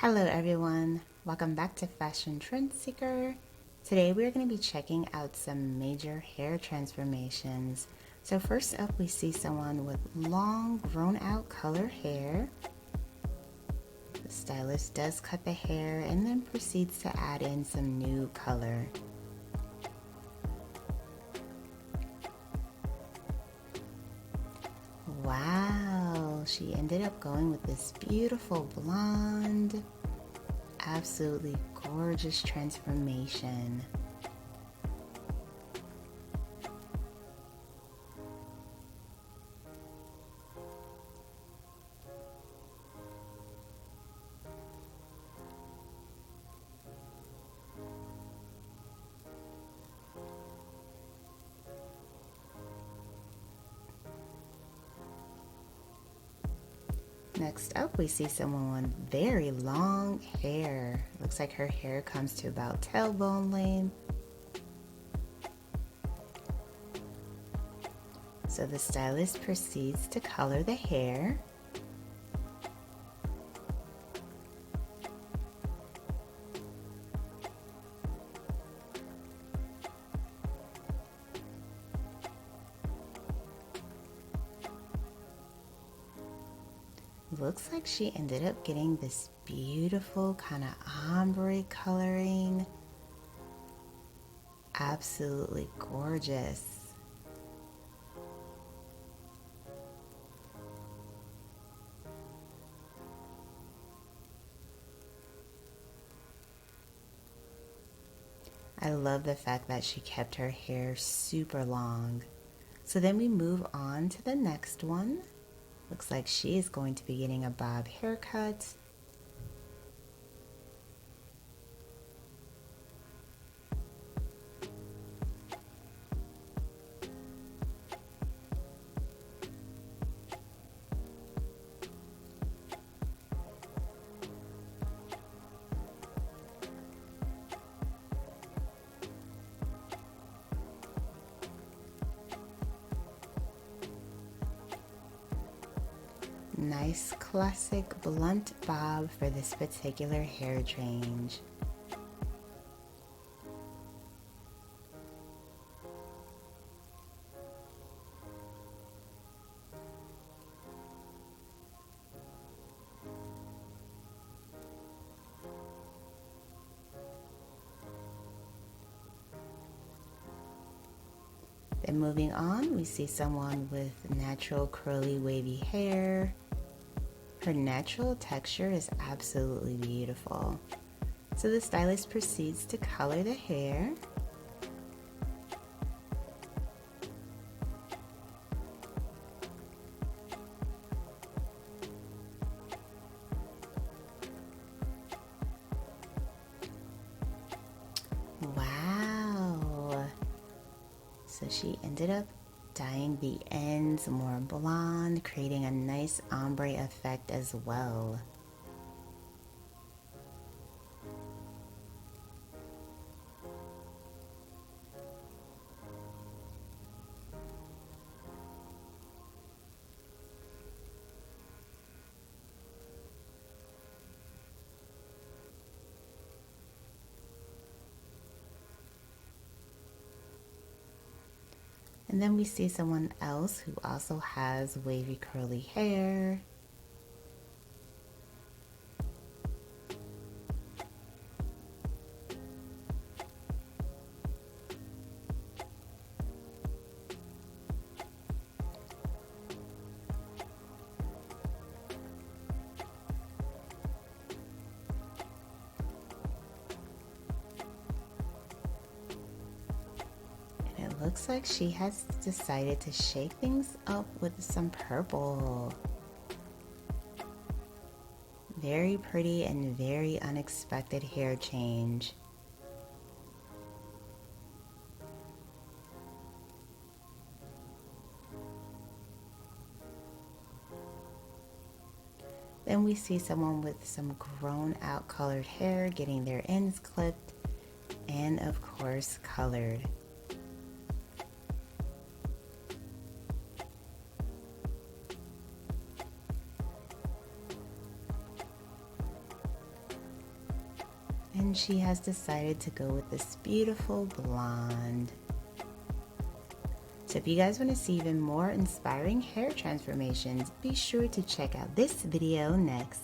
Hello everyone, welcome back to Fashion Trend Seeker. Today we're going to be checking out some major hair transformations. So first up we see someone with long grown out color hair. The stylist does cut the hair and then proceeds to add in some new color. Wow, she ended up going with this beautiful blonde. Absolutely gorgeous transformation. Next up, we see someone with very long hair. Looks like her hair comes to about tailbone length. So the stylist proceeds to color the hair. Looks like she ended up getting this beautiful kind of ombre coloring. Absolutely gorgeous. I love the fact that she kept her hair super long. So then we move on to the next one. Looks like she is going to be getting a bob haircut. Nice classic blunt bob for this particular hair change. Then moving on, we see someone with natural curly wavy hair. Her natural texture is absolutely beautiful. So the stylist proceeds to color the hair. Wow. So she ended up dyeing the ends more blonde, creating a nice ombre effect as well. And then we see someone else who also has wavy curly hair. And it looks like she has decided to shake things up with some purple. Very pretty and very unexpected hair change. Then we see someone with some grown out colored hair getting their ends clipped and of course colored. and she has decided to go with this beautiful blonde. So if you guys want to see even more inspiring hair transformations, be sure to check out this video next.